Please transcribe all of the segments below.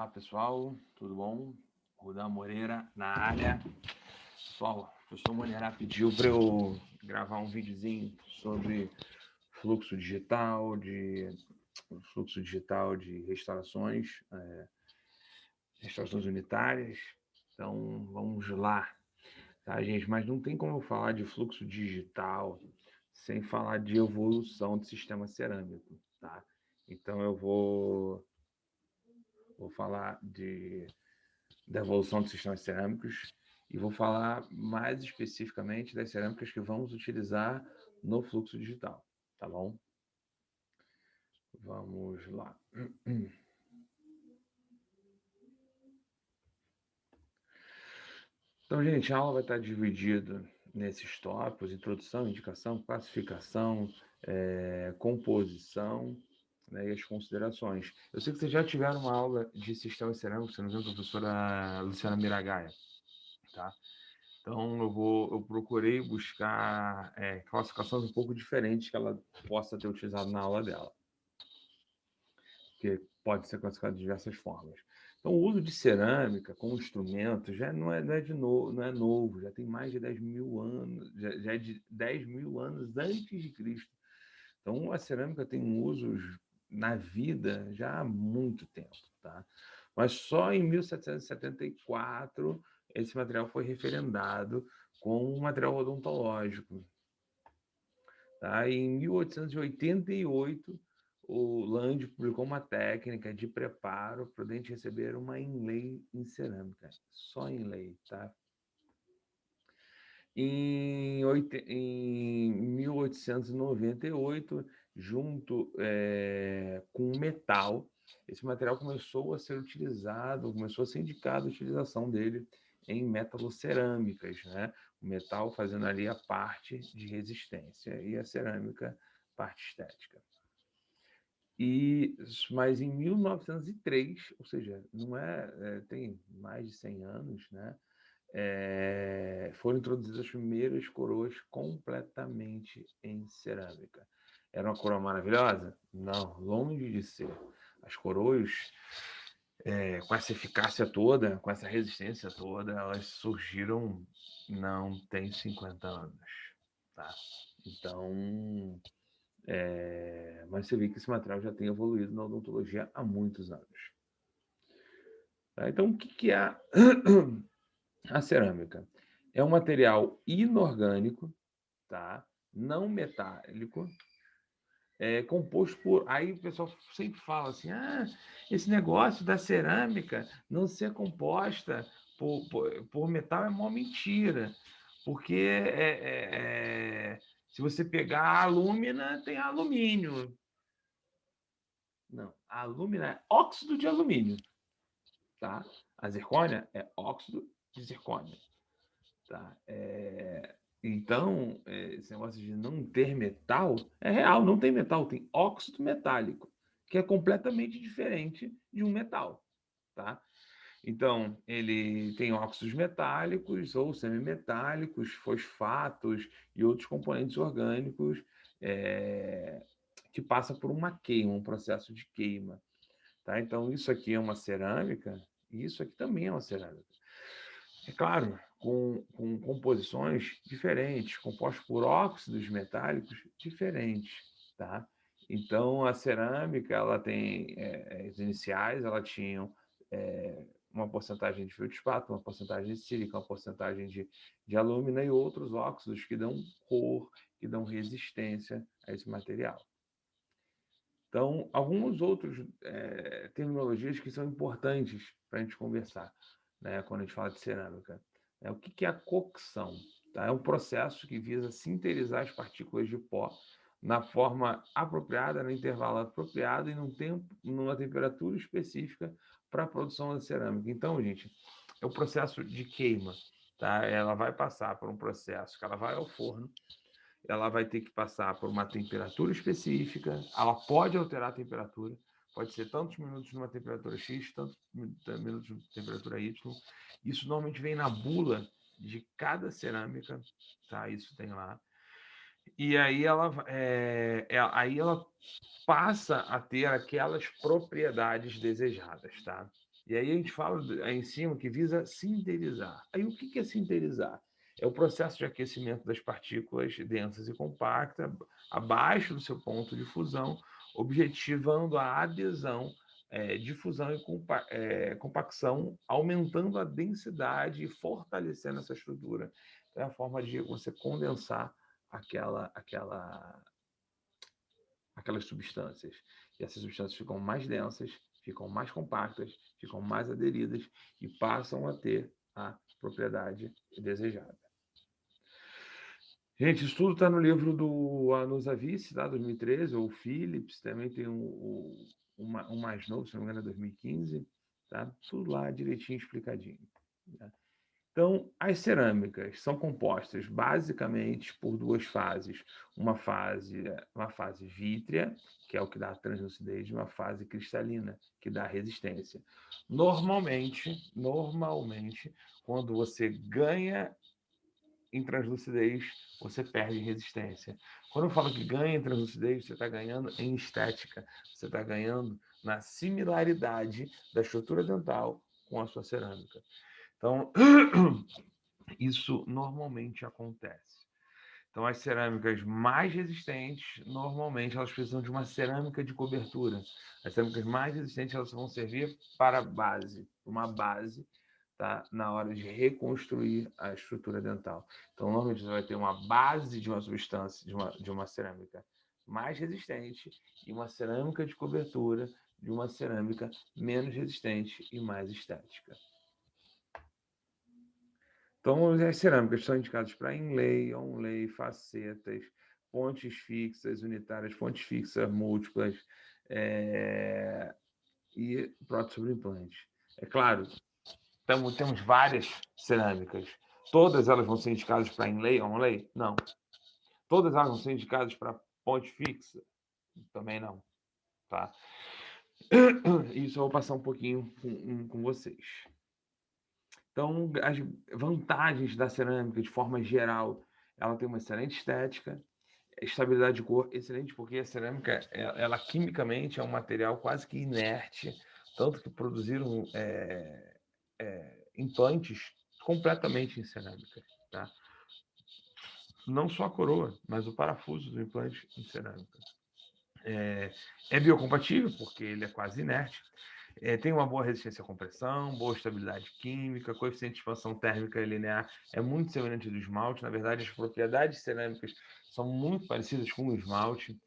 Olá, pessoal, tudo bom? Rudá Moreira na área. Pessoal, o professor Moreira pediu para eu gravar um videozinho sobre fluxo digital, de restaurações, restaurações unitárias. Então, vamos lá, tá, gente? Mas não tem como eu falar de fluxo digital sem falar de evolução do sistema cerâmico, tá? Então, eu vou falar da evolução dos sistemas cerâmicos e vou falar mais especificamente das cerâmicas que vamos utilizar no fluxo digital, tá bom? Vamos lá. Então, gente, a aula vai estar dividida nesses tópicos: introdução, indicação, classificação, composição, né, e as considerações. Eu sei que vocês já tiveram uma aula de sistemas cerâmicos, se não me engano, com a professora Luciana Miragaia, tá? Então, eu procurei buscar classificações um pouco diferentes que ela possa ter utilizado na aula dela, que pode ser classificado de diversas formas. Então, o uso de cerâmica como instrumento já não é novo, já tem mais de 10 mil anos, já é de 10 mil anos antes de Cristo. Então, a cerâmica tem usos na vida já há muito tempo, tá? Mas só em 1774 esse material foi referendado como um material odontológico, tá? E em 1888, o Land publicou uma técnica de preparo para o dente receber uma inlay em cerâmica, só inlay, tá? Em 1898, junto com o metal, esse material começou a ser utilizado, começou a ser indicada a utilização dele em metalocerâmicas, né? O metal fazendo ali a parte de resistência e a cerâmica parte estética. Mas em 1903, ou seja, não tem mais de 100 anos, né? Foram introduzidas as primeiras coroas completamente em cerâmica. Era uma coroa maravilhosa? Não, longe de ser. As coroas, com essa eficácia toda, com essa resistência toda, elas surgiram não tem 50 anos. Tá? Então, mas você vê que esse material já tem evoluído na odontologia há muitos anos. Tá? Então, o que é a cerâmica? É um material inorgânico, tá? Não metálico, composto por... Aí o pessoal sempre fala assim, esse negócio da cerâmica não ser composta por metal é mó mentira, porque se você pegar a alúmina, tem alumínio. Não, a alúmina é óxido de alumínio, tá? A zircônia é óxido de zircônia. Tá? Então, esse negócio de não ter metal é real, não tem metal, tem óxido metálico, que é completamente diferente de um metal. Tá? Então, ele tem óxidos metálicos ou semimetálicos, fosfatos e outros componentes orgânicos que passam por uma queima, um processo de queima. Tá? Então, isso aqui é uma cerâmica e isso aqui também é uma cerâmica. É claro, com composições diferentes, compostos por óxidos metálicos diferentes, tá? Então, a cerâmica, ela tem, as iniciais, ela tinham uma porcentagem de feldspato, uma porcentagem de sílica, uma porcentagem de alúmina e outros óxidos que dão cor, que dão resistência a esse material. Então, alguns outros terminologias que são importantes para a gente conversar, né, quando a gente fala de cerâmica. O que é a cocção? Tá? É um processo que visa sinterizar as partículas de pó na forma apropriada, no intervalo apropriado e numa temperatura específica para a produção da cerâmica. Então, gente, é o processo de queima. Tá? Ela vai passar por um processo que ela vai ao forno, ela vai ter que passar por uma temperatura específica, ela pode alterar a temperatura, pode ser tantos minutos numa temperatura X, tantos minutos numa temperatura Y. Isso normalmente vem na bula de cada cerâmica, tá? Isso tem lá. E aí ela passa a ter aquelas propriedades desejadas, tá? E aí a gente fala aí em cima que visa sinterizar. Aí o que é sinterizar? É o processo de aquecimento das partículas densas e compactas abaixo do seu ponto de fusão, objetivando a adesão, difusão e compacção, aumentando a densidade e fortalecendo essa estrutura. É a forma de você condensar aquelas substâncias. E essas substâncias ficam mais densas, ficam mais compactas, ficam mais aderidas e passam a ter a propriedade desejada. Gente, isso tudo está no livro do Anusavice, tá? 2013, ou Phillips, também tem um mais novo, se não me engano, é 2015, tá? Tudo lá direitinho explicadinho. Tá? Então, as cerâmicas são compostas basicamente por duas fases. Uma fase vítrea, que é o que dá a translucidez, e uma fase cristalina, que dá a resistência. Normalmente, quando você ganha em translucidez, você perde em resistência. Quando eu falo que ganha em translucidez, você está ganhando em estética. Você está ganhando na similaridade da estrutura dental com a sua cerâmica. Então, isso normalmente acontece. Então, as cerâmicas mais resistentes, normalmente, elas precisam de uma cerâmica de cobertura. As cerâmicas mais resistentes, elas vão servir para base, uma base, tá? Na hora de reconstruir a estrutura dental. Então, normalmente, você vai ter uma base de uma substância, de uma cerâmica mais resistente e uma cerâmica de cobertura de uma cerâmica menos resistente e mais estética. Então, as cerâmicas são indicadas para inlay, onlay, facetas, pontes fixas, unitárias, pontes fixas múltiplas e prótese sobre implante. É claro, temos várias cerâmicas. Todas elas vão ser indicadas para inlay, onlay? Não. Todas elas vão ser indicadas para ponte fixa? Também não. Tá? Isso eu vou passar um pouquinho com vocês. Então, as vantagens da cerâmica, de forma geral, ela tem uma excelente estética, estabilidade de cor excelente, porque a cerâmica, ela quimicamente é um material quase que inerte, tanto que produziram implantes completamente em cerâmica. Tá? Não só a coroa, mas o parafuso do implante em cerâmica. É biocompatível, porque ele é quase inerte. Tem uma boa resistência à compressão, boa estabilidade química, coeficiente de expansão térmica linear é muito semelhante do esmalte. Na verdade, as propriedades cerâmicas são muito parecidas com o esmalte.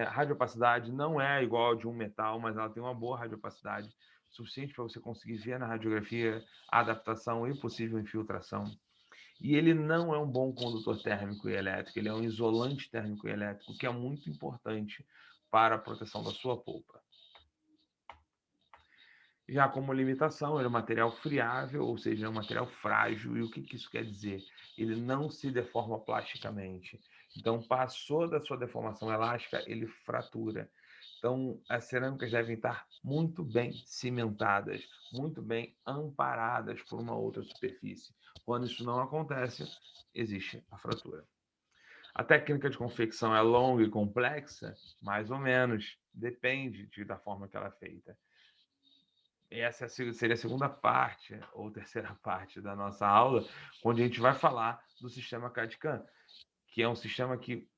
A radiopacidade não é igual a de um metal, mas ela tem uma boa radiopacidade, suficiente para você conseguir ver na radiografia a adaptação e possível infiltração. E ele não é um bom condutor térmico e elétrico, ele é um isolante térmico e elétrico, que é muito importante para a proteção da sua polpa. Já como limitação, ele é um material friável, ou seja, é um material frágil. E o que isso quer dizer? Ele não se deforma plasticamente. Então, passou da sua deformação elástica, ele fratura. Então, as cerâmicas devem estar muito bem cimentadas, muito bem amparadas por uma outra superfície. Quando isso não acontece, existe a fratura. A técnica de confecção é longa e complexa? Mais ou menos. Depende da forma que ela é feita. Essa seria a segunda parte, ou terceira parte da nossa aula, onde a gente vai falar do sistema CAD/CAM, que é um sistema que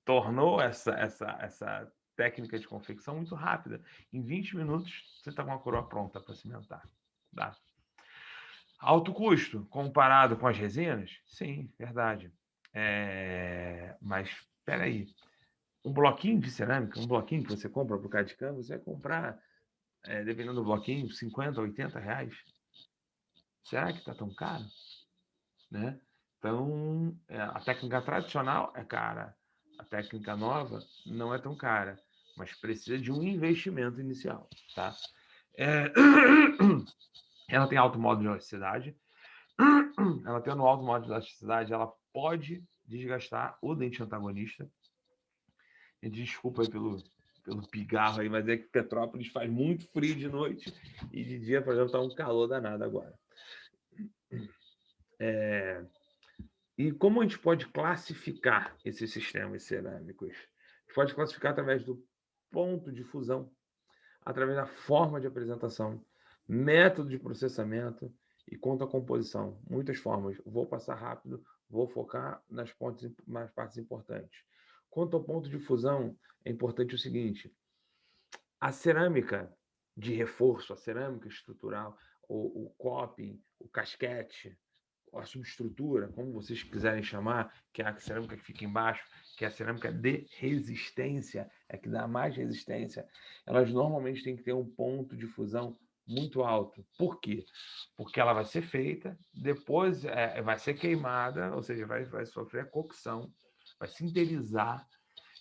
tornou essa técnica de confecção muito rápida. Em 20 minutos, você está com a coroa pronta para cimentar. Tá? Alto custo, comparado com as resinas? Sim, verdade. Mas, espera aí. Um bloquinho de cerâmica, um bloquinho que você compra para o CAD/CAM, você vai comprar, dependendo do bloquinho, 50, 80 reais. Será que está tão caro? Né? Então, a técnica tradicional é cara. A técnica nova não é tão cara, mas precisa de um investimento inicial. Tá? Ela tem alto modo de elasticidade. Ela tendo alto modo de elasticidade, ela pode desgastar o dente antagonista. E desculpa aí pelo pigarro aí, mas é que Petrópolis faz muito frio de noite e de dia, por exemplo, está um calor danado agora. E como a gente pode classificar esses sistemas cerâmicos? A gente pode classificar através do ponto de fusão, através da forma de apresentação, método de processamento e quanto à composição. Muitas formas. Vou passar rápido, vou focar nas partes importantes. Quanto ao ponto de fusão, é importante o seguinte: a cerâmica de reforço, a cerâmica estrutural, o coping, o casquete, a subestrutura, como vocês quiserem chamar, que é a cerâmica que fica embaixo, que é a cerâmica de resistência, é que dá mais resistência, elas normalmente têm que ter um ponto de fusão muito alto. Por quê? Porque ela vai ser feita, depois vai ser queimada, ou seja, vai sofrer a cocção, vai sinterizar.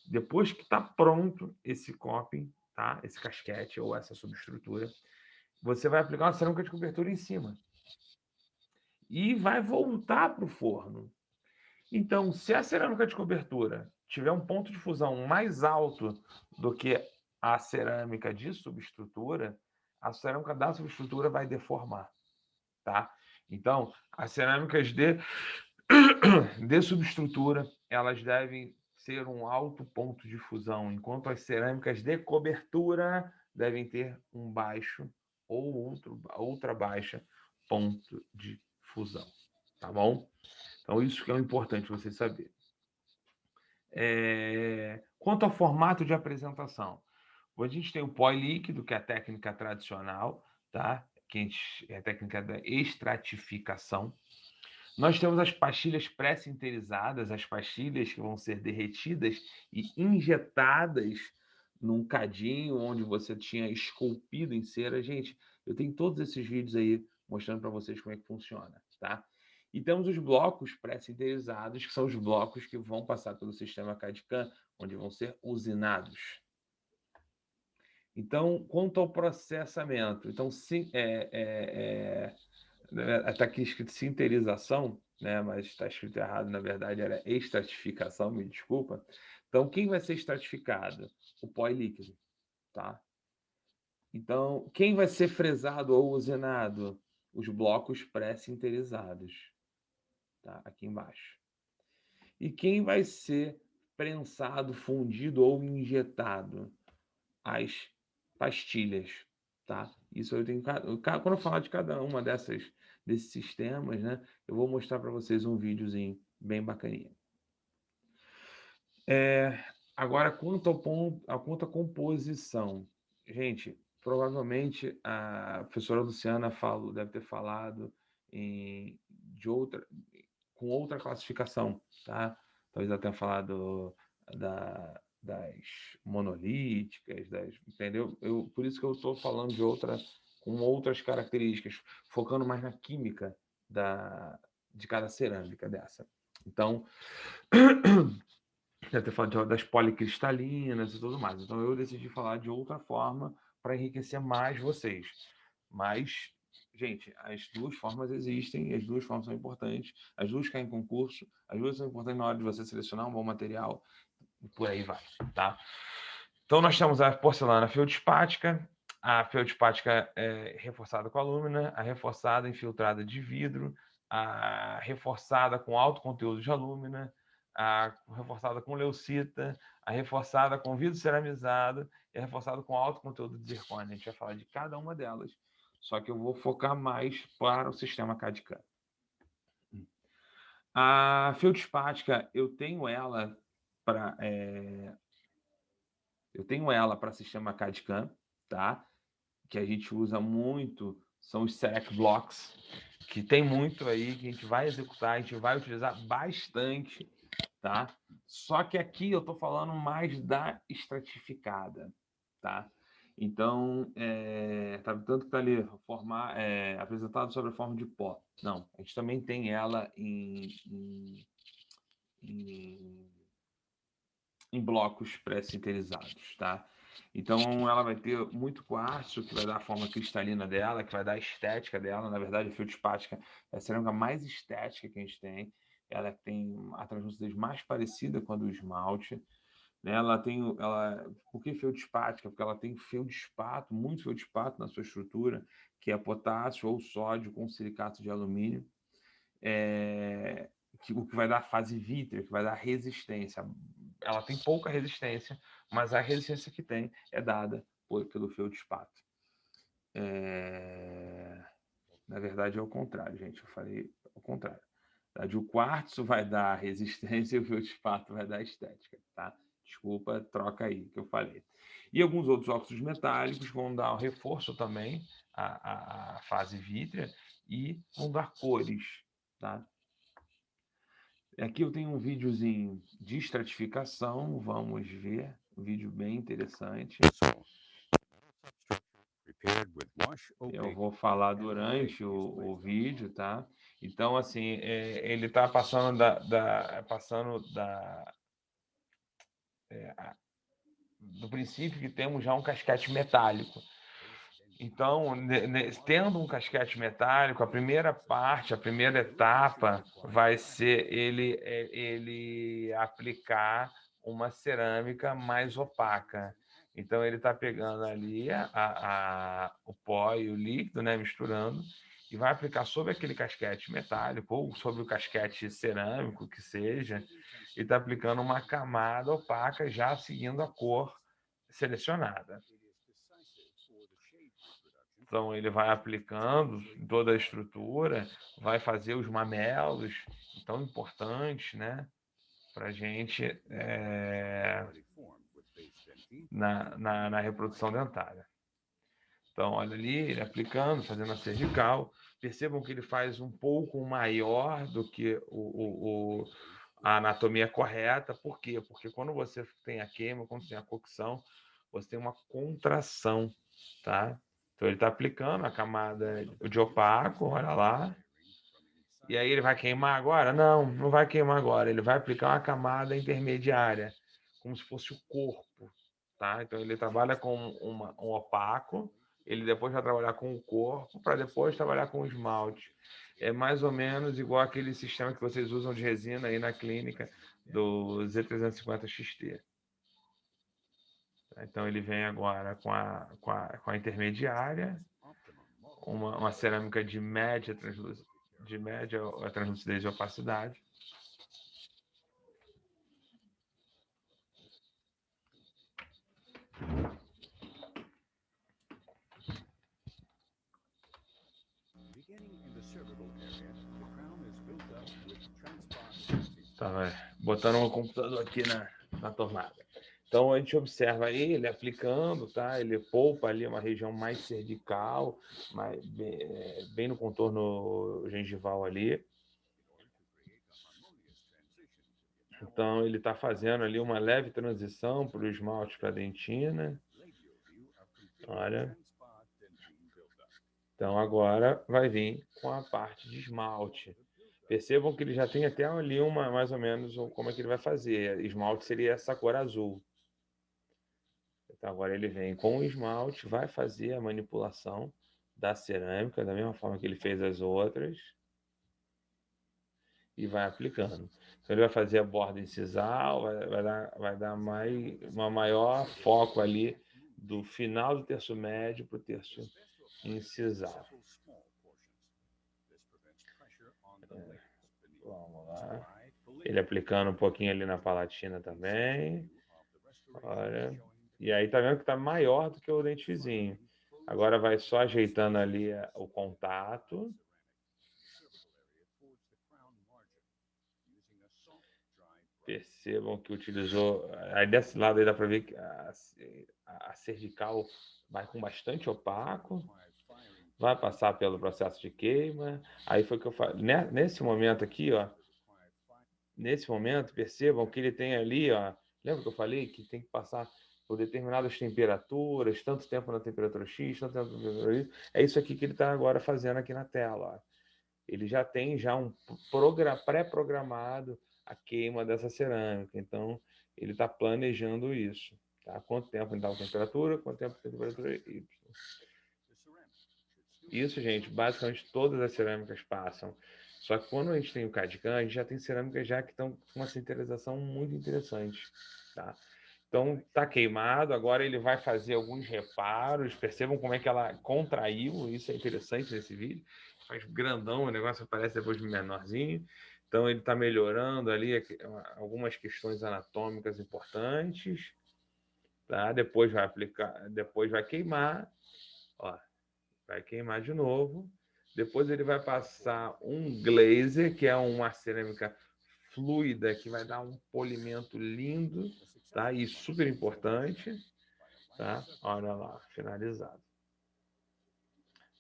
Depois que está pronto esse coping, tá? Esse casquete ou essa subestrutura, você vai aplicar uma cerâmica de cobertura em cima e vai voltar para o forno. Então, se a cerâmica de cobertura tiver um ponto de fusão mais alto do que a cerâmica de subestrutura, a cerâmica da subestrutura vai deformar, tá? Então, as cerâmicas de subestrutura, elas devem ser um alto ponto de fusão, enquanto as cerâmicas de cobertura devem ter um baixo ou outra baixa ponto de fusão, tá bom? Então, isso que é importante você saber. Quanto ao formato de apresentação, a gente tem o pó líquido, que é a técnica tradicional, tá? Que é a técnica da estratificação. Nós temos as pastilhas pré-sinterizadas, as pastilhas que vão ser derretidas e injetadas num cadinho onde você tinha esculpido em cera. Gente, eu tenho todos esses vídeos aí mostrando para vocês como é que funciona, tá? E temos os blocos pré-sinterizados, que são os blocos que vão passar pelo sistema CAD/CAM, onde vão ser usinados. Então, quanto ao processamento, então, está aqui escrito sinterização, né? Mas está escrito errado, na verdade era estratificação, me desculpa. Então, quem vai ser estratificado? O pó líquido, tá? Então, quem vai ser fresado ou usinado? Os blocos pré-sinterizados, tá? Aqui embaixo. E quem vai ser prensado, fundido ou injetado? As pastilhas, tá? Isso eu tenho. Quando eu falar de cada uma desses sistemas, né? Eu vou mostrar para vocês um videozinho bem bacaninha. Agora, quanto à composição. Gente, provavelmente a professora Luciana deve ter falado com outra classificação, tá? Talvez ela tenha falado das monolíticas, entendeu? Por isso que eu estou falando com outras características, focando mais na química de cada cerâmica dessa. Então, deve ter falado das policristalinas e tudo mais. Então, eu decidi falar de outra forma para enriquecer mais vocês. Mas, gente, as duas formas existem, as duas formas são importantes, as duas caem em concurso, as duas são importantes na hora de você selecionar um bom material, e por aí vai, tá? Então, nós temos a porcelana feldspática, a feldspática reforçada com alúmina, a reforçada infiltrada de vidro, a reforçada com alto conteúdo de alúmina, a reforçada com leucita, a reforçada com vidro ceramizado e a reforçada com alto conteúdo de zircônia. A gente vai falar de cada uma delas, só que eu vou focar mais para o sistema CAD/CAM. A feldspática, eu tenho ela para sistema CAD/CAM, tá? Que a gente usa muito são os Select Blocks, que tem muito aí, que a gente vai executar, a gente vai utilizar bastante, tá? Só que aqui eu estou falando mais da estratificada, tá? Então, tanto que está ali, apresentado sobre a forma de pó. Não, a gente também tem ela em blocos pré-sinterizados, tá? Então, ela vai ter muito quartzo, que vai dar a forma cristalina dela, que vai dar a estética dela. Na verdade, a feldspática é a cerâmica mais estética que a gente tem. Ela tem a translucidez mais parecida com a do esmalte. Né? Por que feldspática? Porque ela tem feldspato, muito feldspato na sua estrutura, que é potássio ou sódio com silicato de alumínio. O que vai dar fase vítrea, que vai dar resistência. Ela tem pouca resistência, mas a resistência que tem é dada pelo feldspato. Na verdade, é o contrário, gente. Eu falei ao contrário. Na verdade, o quartzo vai dar resistência e o feldspato vai dar estética, tá? Desculpa, troca aí que eu falei. E alguns outros óxidos metálicos vão dar o reforço também à fase vítrea e vão dar cores, tá? Aqui eu tenho um videozinho de estratificação, vamos ver, um vídeo bem interessante. Eu vou falar durante o vídeo, tá? Então, assim, ele está passando do princípio que temos já um casquete metálico. Então, tendo um casquete metálico, a primeira parte, a primeira etapa vai ser ele aplicar uma cerâmica mais opaca. Então, ele está pegando ali o pó e o líquido, né, misturando, e vai aplicar sobre aquele casquete metálico ou sobre o casquete cerâmico, que seja, e está aplicando uma camada opaca já seguindo a cor selecionada. Então, ele vai aplicando toda a estrutura, vai fazer os mamelos, tão importantes, né, para a gente na reprodução dentária. Então, olha ali, ele aplicando, fazendo a cervical. Percebam que ele faz um pouco maior do que a anatomia correta. Por quê? Porque quando você tem a queima, quando tem a cocção, você tem uma contração, tá? Então, ele está aplicando a camada de opaco, olha lá. E aí ele vai queimar agora? Não, não vai queimar agora. Ele vai aplicar uma camada intermediária, como se fosse o corpo, tá? Então, ele trabalha com um opaco, ele depois vai trabalhar com o corpo, para depois trabalhar com o esmalte. É mais ou menos igual aquele sistema que vocês usam de resina aí na clínica do Z350 XT. Então, ele vem agora com a intermediária, uma cerâmica de média translucidez e opacidade. Tá, botando o computador aqui na tomada. Então a gente observa aí ele aplicando, tá? Ele poupa ali uma região mais cervical, bem no contorno gengival ali. Então ele está fazendo ali uma leve transição para o esmalte para a dentina. Olha. Então agora vai vir com a parte de esmalte. Percebam que ele já tem até ali mais ou menos como é que ele vai fazer. Esmalte seria essa cor azul. Então agora ele vem com o esmalte, vai fazer a manipulação da cerâmica, da mesma forma que ele fez as outras, e vai aplicando. Então ele vai fazer a borda incisal, vai dar uma maior foco ali do final do terço médio para o terço incisal. Vamos lá. Ele aplicando um pouquinho ali na palatina também. Olha. E aí tá vendo que tá maior do que o dente vizinho. Agora vai só ajeitando ali o contato. Percebam que utilizou... Aí desse lado aí dá para ver que a cervical vai com bastante opaco. Vai passar pelo processo de queima. Aí foi que eu falei. Nesse momento aqui, ó. Nesse momento, percebam que ele tem ali, ó. Lembra que eu falei que tem que passar por determinadas temperaturas, tanto tempo na temperatura X, tanto tempo na temperatura Y. É isso aqui que ele está agora fazendo aqui na tela. Ó. Ele já tem um pré-programado a queima dessa cerâmica. Então, ele está planejando isso. Tá? Quanto tempo em tal temperatura, quanto tempo em temperatura Y. Isso, gente, basicamente todas as cerâmicas passam. Só que quando a gente tem o CAD-CAM, a gente já tem cerâmicas já que estão com uma sinterização muito interessante. Tá? Então, está queimado, agora ele vai fazer alguns reparos. Percebam como é que ela contraiu, isso é interessante nesse vídeo. Faz grandão, o negócio aparece depois de menorzinho. Então, ele está melhorando ali algumas questões anatômicas importantes. Tá? Depois vai aplicar, depois vai queimar. Ó, vai queimar de novo. Depois ele vai passar um glazer, que é uma cerâmica fluida, que vai dar um polimento lindo, tá? E super importante, tá? Olha lá, finalizado.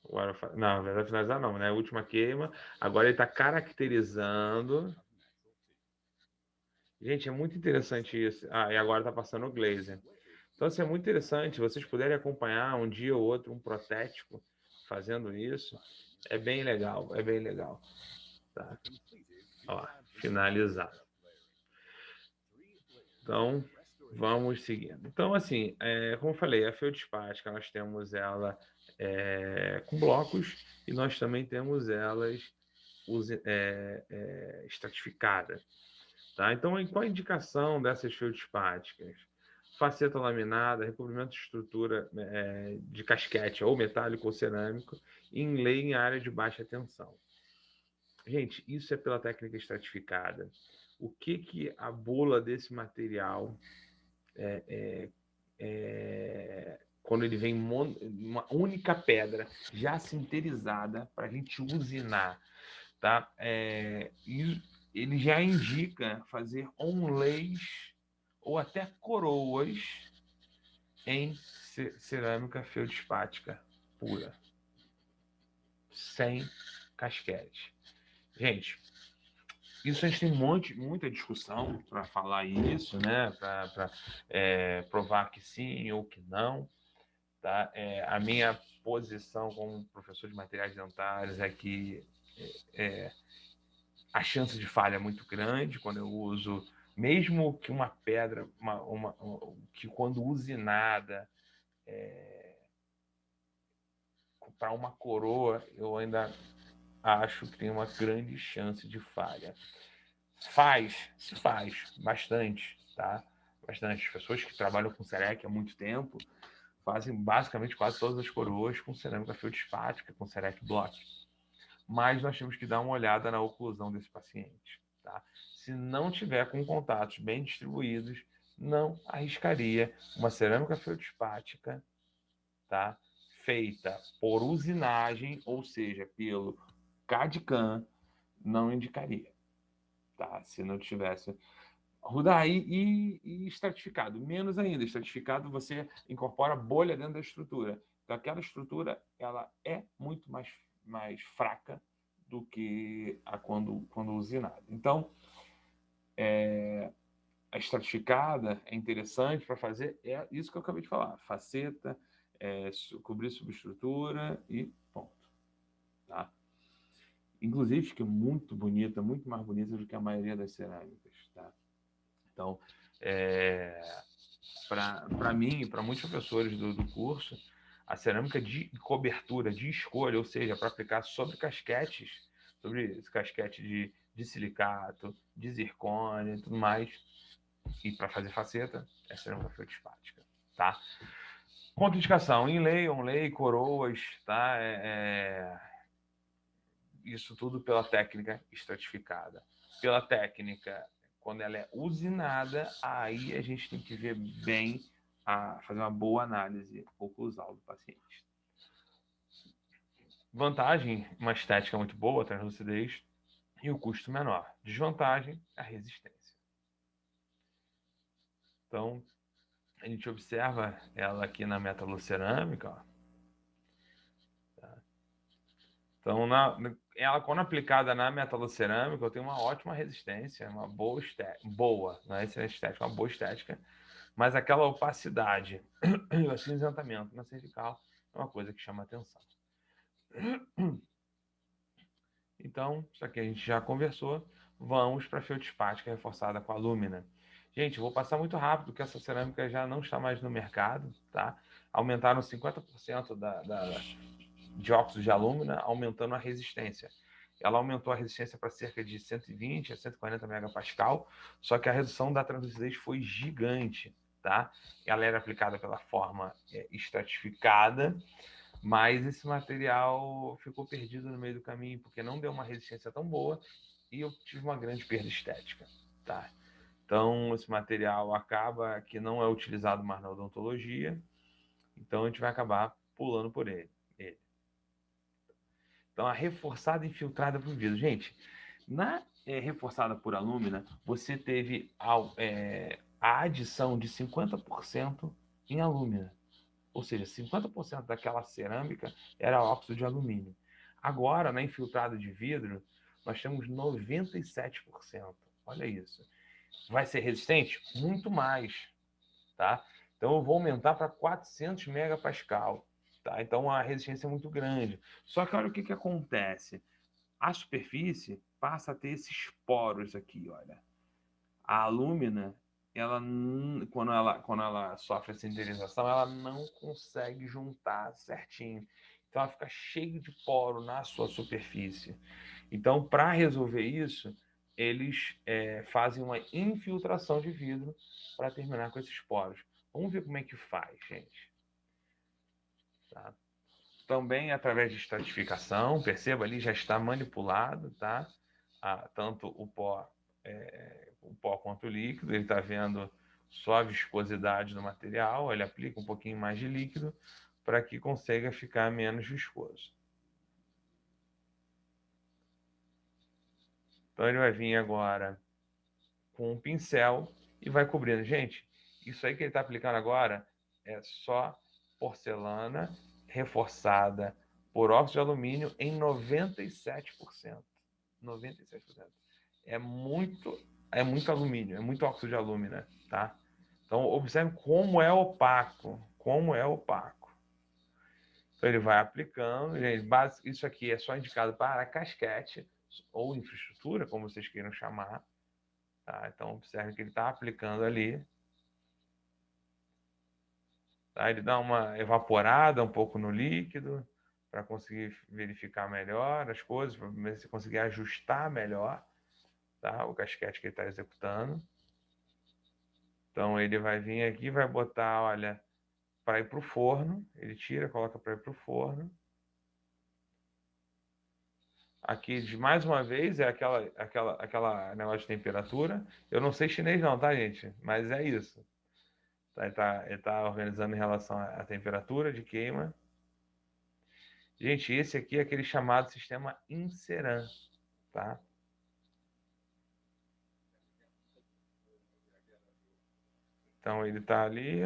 Agora, não, vai finalizar não, né? Última queima. Agora ele está caracterizando. Gente, é muito interessante isso. Ah, e agora está passando o glazer. Então, assim, é muito interessante. Se vocês puderem acompanhar um dia ou outro um protético fazendo isso, é bem legal, é bem legal. Tá? Ó, finalizado. Então, vamos seguindo. Então, assim, como eu falei, a feldspática, nós temos ela com blocos e nós também temos elas estratificadas. Tá? Então, qual a indicação dessas feldspáticas? Faceta laminada, recobrimento de estrutura de casquete, ou metálico ou cerâmico, e inlay em área de baixa tensão. Gente, isso é pela técnica estratificada. O que a bula desse material quando ele vem uma única pedra já sinterizada para a gente usinar, tá? Ele já indica fazer onlays ou até coroas em cerâmica feldspática pura, sem casquete. Gente, isso a gente tem muita discussão para falar isso, né? Para provar que sim ou que não. Tá? A minha posição como professor de materiais dentários é que a chance de falha é muito grande quando eu uso, mesmo que uma pedra, que quando usinada para uma coroa, eu ainda acho que tem uma grande chance de falha. Se faz bastante, tá? Bastante. As pessoas que trabalham com Serec há muito tempo fazem basicamente quase todas as coroas com cerâmica feldspática, com Serec Block. Mas nós temos que dar uma olhada na oclusão desse paciente, tá? Se não tiver com contatos bem distribuídos, não arriscaria uma cerâmica feldspática, tá? Feita por usinagem, ou seja, pelo CAD/CAM, não indicaria, tá? Se não tivesse Rudai e estratificado. Menos ainda, estratificado você incorpora bolha dentro da estrutura. Então, aquela estrutura ela é muito mais fraca do que a quando usinada. Então, a estratificada é interessante para fazer isso que eu acabei de falar. Faceta, cobrir subestrutura e ponto. Tá? Inclusive, fica muito bonita, muito mais bonita do que a maioria das cerâmicas. Tá? Então, para mim e para muitos professores do curso, a cerâmica de cobertura, de escolha, ou seja, para aplicar sobre casquetes, sobre esse casquete de silicato, de zircônia e tudo mais, e para fazer faceta, é cerâmica feldspática, tá? Contraindicação, inlay, onlay, coroas, tá? Isso tudo pela técnica estratificada. Pela técnica, quando ela é usinada, aí a gente tem que ver bem, fazer uma boa análise oclusal do paciente. Vantagem, uma estética muito boa, translucidez, e o custo menor. Desvantagem, a resistência. Então, a gente observa ela aqui na metalocerâmica, ó. Tá? Então, ela, quando aplicada na metalocerâmica, eu tenho uma ótima resistência, uma boa estética, não é excelente estética, uma boa estética, mas aquela opacidade e o acinzentamento na cervical é uma coisa que chama atenção. Então, isso aqui a gente já conversou, vamos para a feldspática reforçada com alúmina. Gente, eu vou passar muito rápido, porque essa cerâmica já não está mais no mercado, tá? Aumentaram 50% de óxido de alúmina, aumentando a resistência. Ela aumentou a resistência para cerca de 120 a 140 megapascal, só que a redução da translucidez foi gigante, tá? Ela era aplicada pela forma estratificada, mas esse material ficou perdido no meio do caminho, porque não deu uma resistência tão boa e eu tive uma grande perda estética, tá? Então, esse material acaba que não é utilizado mais na odontologia, então a gente vai acabar pulando por ele. Então, a reforçada infiltrada por vidro. Gente, na reforçada por alúmina, você teve a adição de 50% em alúmina. Ou seja, 50% daquela cerâmica era óxido de alumínio. Agora, na infiltrada de vidro, nós temos 97%. Olha isso. Vai ser resistente? Muito mais. Tá? Então, eu vou aumentar para 400 megapascal. Tá? Então, a resistência é muito grande. Só que olha o que acontece. A superfície passa a ter esses poros aqui, olha. A alúmina, quando ela sofre a sintetização, ela não consegue juntar certinho. Então, ela fica cheia de poro na sua superfície. Então, para resolver isso, eles fazem uma infiltração de vidro para terminar com esses poros. Vamos ver como é que faz, gente. Tá? Também através de estratificação, perceba ali, já está manipulado, tá? Tanto o pó quanto o líquido, ele está vendo só a viscosidade do material, ele aplica um pouquinho mais de líquido para que consiga ficar menos viscoso. Então ele vai vir agora com um pincel e vai cobrindo. Gente, isso aí que ele está aplicando agora é só porcelana reforçada por óxido de alumínio em 97%. 97%. É muito alumínio, é muito óxido de alumínio, tá? Então, observe como é opaco, Então, ele vai aplicando, gente, isso aqui é só indicado para casquete ou infraestrutura, como vocês queiram chamar, tá? Então, observe que ele está aplicando ali, tá? Ele dá uma evaporada um pouco no líquido, para conseguir verificar melhor as coisas, para ver se conseguir ajustar melhor, tá? O casquete que ele está executando. Então ele vai vir aqui, vai botar, olha, para ir para o forno. Ele tira, coloca para ir para o forno. Aqui, de mais uma vez, é aquela negócio de temperatura. Eu não sei chinês não, tá, gente? Mas é isso. Ele tá organizando em relação à temperatura de queima. Gente, esse aqui é aquele chamado sistema Inceran, tá? Então ele está ali,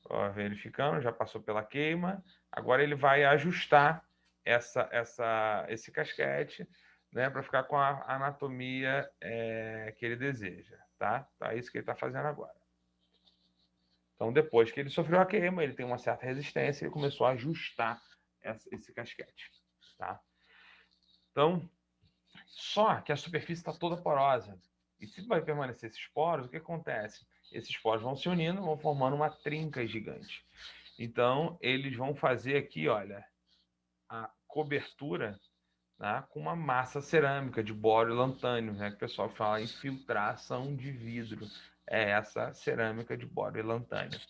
ó, verificando, já passou pela queima. Agora ele vai ajustar esse casquete, né, para ficar com a anatomia que ele deseja, tá? Então é isso que ele está fazendo agora. Então depois que ele sofreu a queima, ele tem uma certa resistência, ele começou a ajustar esse casquete, tá? Então, só que a superfície está toda porosa. E se vai permanecer esses poros, o que acontece? Esses poros vão se unindo, vão formando uma trinca gigante. Então, eles vão fazer aqui, olha, a cobertura, né, com uma massa cerâmica de bório lantânio, né, que o pessoal fala em filtração de vidro. É essa cerâmica de bório lantânio.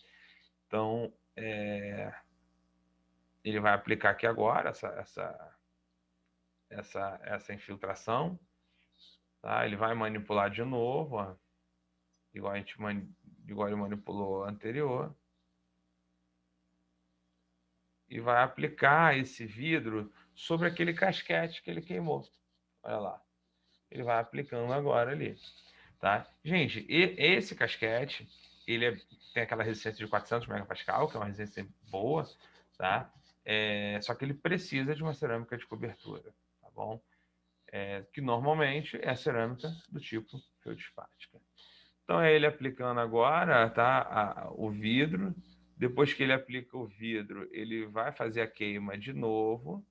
Então, ele vai aplicar aqui agora essa infiltração. Tá? Ele vai manipular de novo, ó, igual ele manipulou anterior. E vai aplicar esse vidro sobre aquele casquete que ele queimou. Olha lá. Ele vai aplicando agora ali. Tá? Gente, esse casquete, tem aquela resistência de 400 megapascal, que é uma resistência boa, tá? Só que ele precisa de uma cerâmica de cobertura, tá bom? Que normalmente é a cerâmica do tipo feldspática. Então é ele aplicando agora, tá? O vidro. Depois que ele aplica o vidro, ele vai fazer a queima de novo.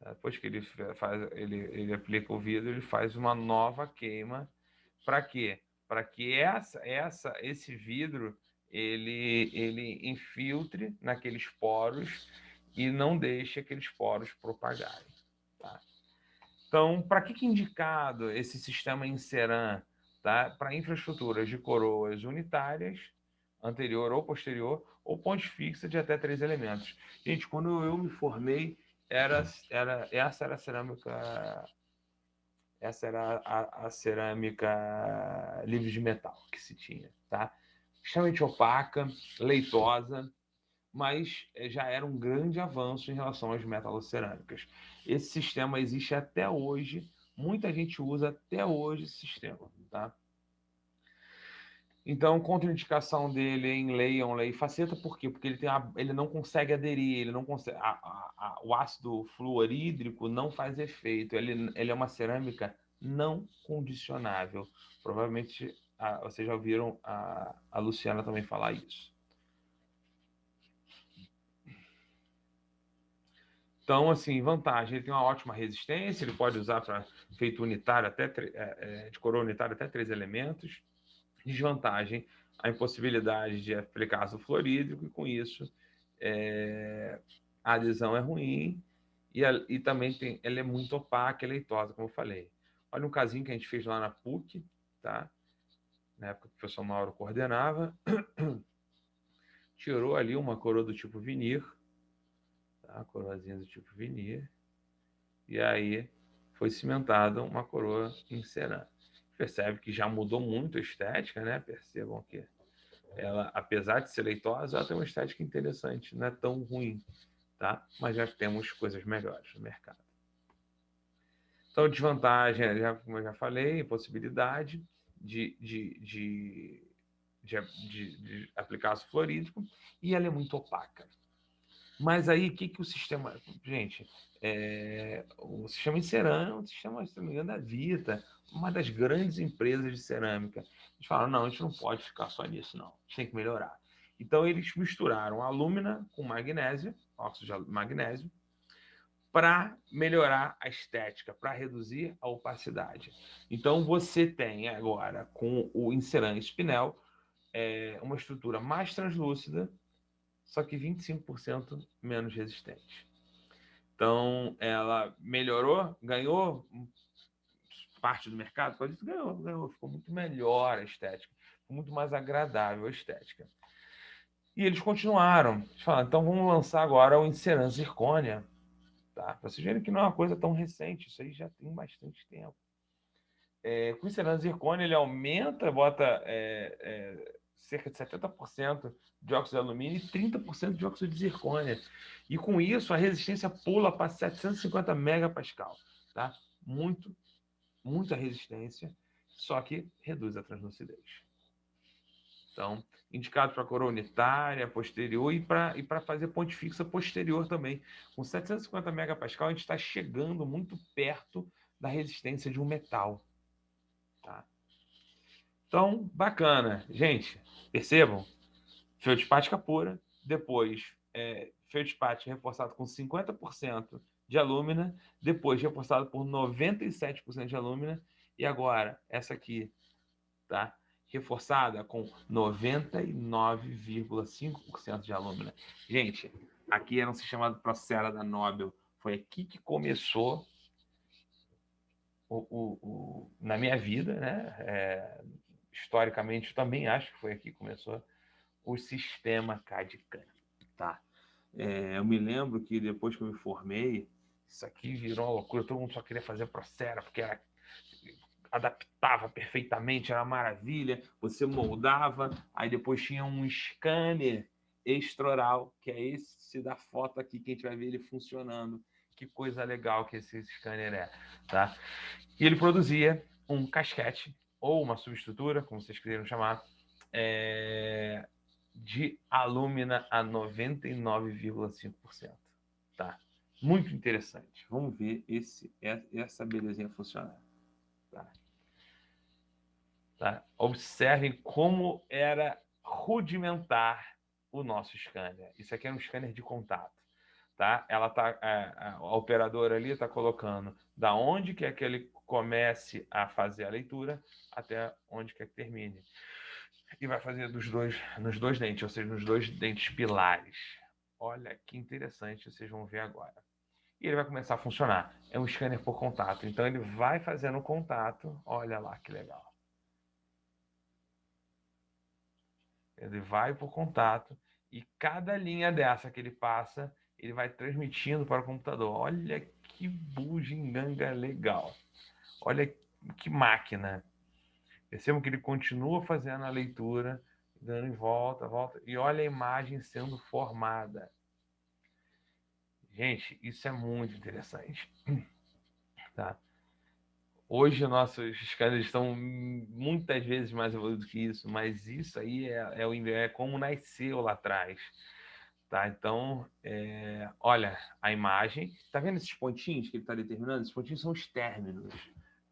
Depois que ele aplica o vidro, ele faz uma nova queima. Para quê? Para que esse vidro ele infiltre naqueles poros e não deixe aqueles poros propagarem. Tá? Então, para que é indicado esse sistema Inceran? Tá? Para infraestruturas de coroas unitárias, anterior ou posterior, ou pontes fixas de até 3 elementos. Gente, quando eu me formei, essa era a cerâmica, essa era a cerâmica livre de metal que se tinha, tá? Extremamente opaca, leitosa, mas já era um grande avanço em relação às metalocerâmicas. Esse sistema existe até hoje, muita gente usa até hoje esse sistema, tá? Então, contraindicação dele em Leon, lei faceta, por quê? Porque ele não consegue aderir, ele não consegue, o ácido fluorídrico não faz efeito, ele é uma cerâmica não condicionável. Provavelmente vocês já ouviram a Luciana também falar isso. Então, assim, vantagem, ele tem uma ótima resistência, ele pode usar para feito unitário, de coroa unitária até 3 elementos. Desvantagem, a impossibilidade de aplicar ácido fluorídrico, e com isso a adesão é ruim e também ela é muito opaca e leitosa, como eu falei. Olha um casinho que a gente fez lá na PUC, tá? Na época que o professor Mauro coordenava. Tirou ali uma coroa do tipo vinir, tá? Coroazinha do tipo vinir. E aí foi cimentada uma coroa em cerâmica. Percebe que já mudou muito a estética, né? Percebam que ela, apesar de ser leitosa, ela tem uma estética interessante, não é tão ruim, tá? Mas já temos coisas melhores no mercado. Então, desvantagem, como eu já falei, possibilidade de aplicar ácido fluorídrico, e ela é muito opaca. Mas aí, o que o sistema... Gente, o sistema em cerâmica é um sistema, se não me engano, da Vita, uma das grandes empresas de cerâmica. Eles falaram, não, a gente não pode ficar só nisso, não. A gente tem que melhorar. Então, eles misturaram alúmina com magnésio, óxido de magnésio, para melhorar a estética, para reduzir a opacidade. Então, você tem agora, com o Inceran Spinel, uma estrutura mais translúcida, só que 25% menos resistente. Então, ela melhorou, ganhou parte do mercado, por isso ganhou, ficou muito melhor a estética, ficou muito mais agradável a estética. E eles continuaram, eles falaram, então vamos lançar agora o Inceran Zircônia, tá? Pra vocês verem que não é uma coisa tão recente, isso aí já tem bastante tempo. Com o Inceran Zircônia, ele aumenta, bota cerca de 70% de óxido de alumínio e 30% de óxido de zircônia. E com isso, a resistência pula para 750 megapascal. Tá? Muita resistência, só que reduz a translucidez. Então, indicado para coroa unitária, posterior e para fazer ponte fixa posterior também. Com 750 megapascal, a gente está chegando muito perto da resistência de um metal. Tá? Então, bacana. Gente, percebam? Feldspática pura, depois feldspática reforçado com 50% de alúmina, depois reforçado por 97% de alúmina, e agora essa aqui, tá? Reforçada com 99,5% de alúmina. Gente, aqui era um sistema Procera da Nobel. Foi aqui que começou na minha vida, né? Historicamente, eu também acho que foi aqui que começou o sistema CAD-CAM, tá? Eu me lembro que depois que eu me formei, isso aqui virou uma loucura, todo mundo só queria fazer Procera, porque adaptava perfeitamente, era uma maravilha, você moldava, aí depois tinha um scanner extraoral, que é esse da foto aqui, que a gente vai ver ele funcionando. Que coisa legal que esse scanner é, tá? E ele produzia um casquete, ou uma subestrutura, como vocês queriam chamar, de alúmina a 99,5%. Tá? Muito interessante. Vamos ver essa belezinha funcionar. Tá? Observem como era rudimentar o nosso scanner. Isso aqui é um scanner de contato. Tá? A operadora ali está colocando da onde quer que ele comece a fazer a leitura até onde quer que termine. E vai fazer nos dois dentes, ou seja, nos dois dentes pilares. Olha que interessante, vocês vão ver agora. E ele vai começar a funcionar. É um scanner por contato. Então ele vai fazendo contato. Olha lá que legal. Ele vai por contato e cada linha dessa que ele passa, ele vai transmitindo para o computador. Olha que bugiganga legal. Olha que máquina. Percebam que ele continua fazendo a leitura dando em volta, volta. E olha a imagem sendo formada. Gente, isso é muito interessante. Tá? Hoje nossos escândalos estão muitas vezes mais evoluídos que isso, mas isso aí é como nasceu lá atrás. Tá? Então, olha a imagem. Tá vendo esses pontinhos que ele está determinando? Esses pontinhos são os términos.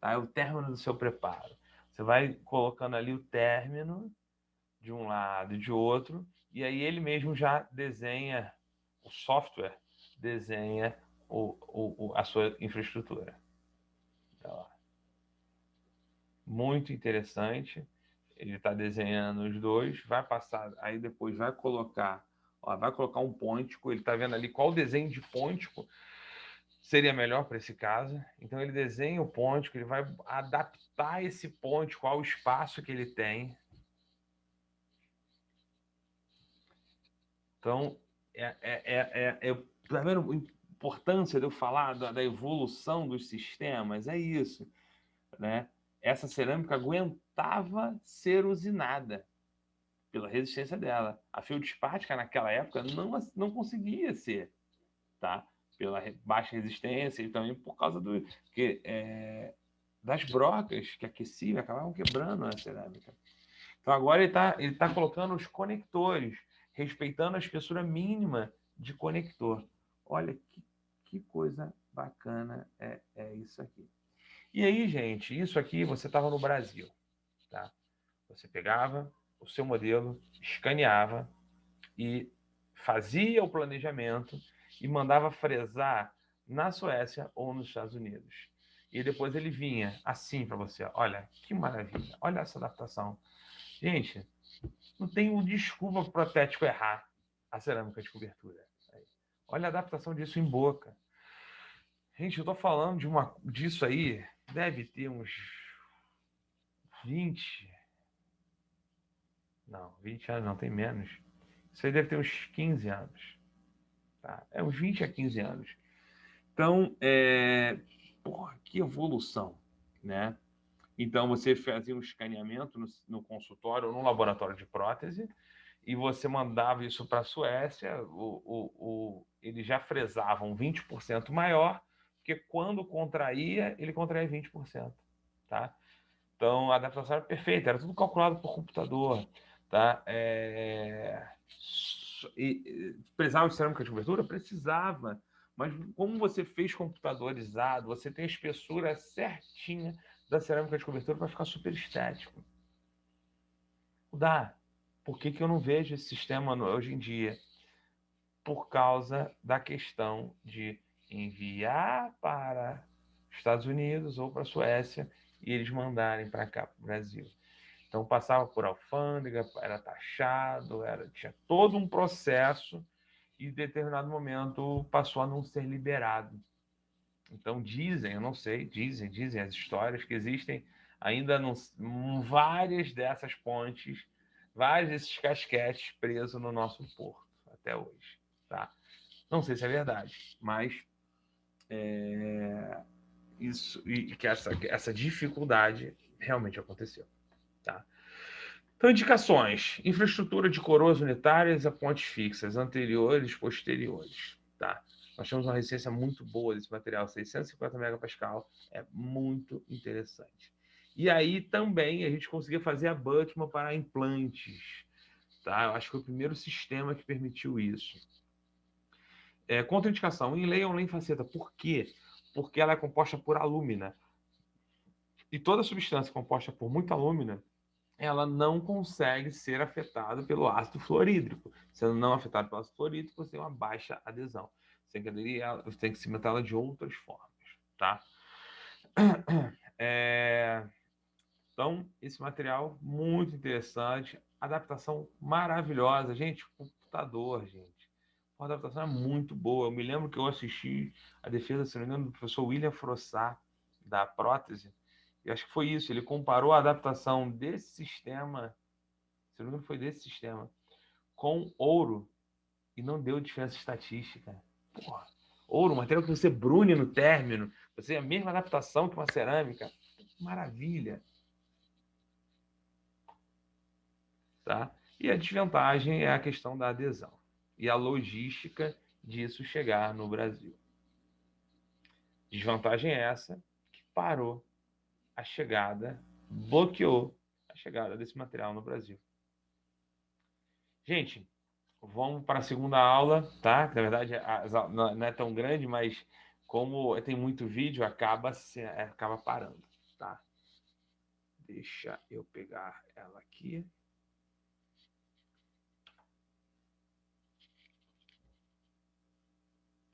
Tá? É o término do seu preparo. Você vai colocando ali o término de um lado e de outro, e aí ele mesmo já desenha, o software desenha a sua infraestrutura. Tá lá. Muito interessante. Ele está desenhando os dois, vai passar, aí depois vai colocar um pôntico, ele está vendo ali qual desenho de pôntico seria melhor para esse caso. Então ele desenha o pôntico, ele vai adaptar esse pôntico ao espaço que ele tem. Então, tá vendo a importância de eu falar da evolução dos sistemas? É isso, né? Essa cerâmica aguentava ser usinada pela resistência dela. A feldspática, naquela época, não conseguia ser, tá? Pela baixa resistência e também por causa das brocas que aqueciam, acabavam quebrando a cerâmica. Então agora ele tá colocando os conectores, respeitando a espessura mínima de conector. Olha que coisa bacana é isso aqui. E aí, gente, isso aqui você estava no Brasil, tá? Você pegava o seu modelo, escaneava e fazia o planejamento e mandava fresar na Suécia ou nos Estados Unidos. E depois ele vinha assim para você. Olha, que maravilha. Olha essa adaptação. Gente, não tem desculpa para o protético errar a cerâmica de cobertura. Olha a adaptação disso em boca. Gente, eu estou falando disso aí, deve ter uns 20. Não, 20 anos não, tem menos. Isso aí deve ter uns 15 anos. Tá? É uns 20 a 15 anos. Então, porra, que evolução, né? Então, você fazia um escaneamento no consultório ou no laboratório de prótese e você mandava isso para a Suécia, eles já fresavam 20% maior, porque quando contraía, ele contraía 20%. Tá? Então, a adaptação era perfeita, era tudo calculado por computador. Tá? Precisava de cerâmica de cobertura? Precisava. Mas como você fez computadorizado, você tem a espessura certinha da cerâmica de cobertura para ficar super estético. Dá. Por que eu não vejo esse sistema hoje em dia? Por causa da questão de enviar para Estados Unidos ou para a Suécia e eles mandarem para cá, para o Brasil. Então passava por alfândega, era taxado, tinha todo um processo e em determinado momento passou a não ser liberado. Então dizem, eu não sei, dizem as histórias que existem ainda várias dessas pontes, vários desses casquetes presos no nosso porto até hoje, tá? Não sei se é verdade, mas isso e que essa dificuldade realmente aconteceu, tá? Então, indicações: infraestrutura de coroas unitárias a pontes fixas, anteriores, posteriores, tá? Nós temos uma resistência muito boa desse material, 650 megapascal, é muito interessante. E aí também a gente conseguia fazer abutment para implantes, tá? Eu acho que foi o primeiro sistema que permitiu isso. Contraindicação: inlay ou faceta. Por quê? Porque ela é composta por alúmina. E toda substância composta por muita alúmina, ela não consegue ser afetada pelo ácido fluorídrico. Sendo não afetada pelo ácido fluorídrico, você tem uma baixa adesão. Você tem que cimentá-la de outras formas, tá? Então, esse material muito interessante, adaptação maravilhosa. Gente, computador, gente. A adaptação é muito boa. Eu me lembro que eu assisti a defesa, se não me engano, do professor William Frossard, da prótese, e acho que foi isso. Ele comparou a adaptação desse sistema, se não me engano, foi desse sistema, com ouro e não deu diferença estatística. Porra, ouro, material que você brune no término, você tem a mesma adaptação que uma cerâmica. Maravilha. Tá? E a desvantagem é a questão da adesão e a logística disso chegar no Brasil. Desvantagem é essa que parou a chegada, bloqueou a chegada desse material no Brasil. Gente, vamos para a segunda aula, tá? Na verdade, não é tão grande, mas como tem muito vídeo, acaba parando, tá? Deixa eu pegar ela aqui.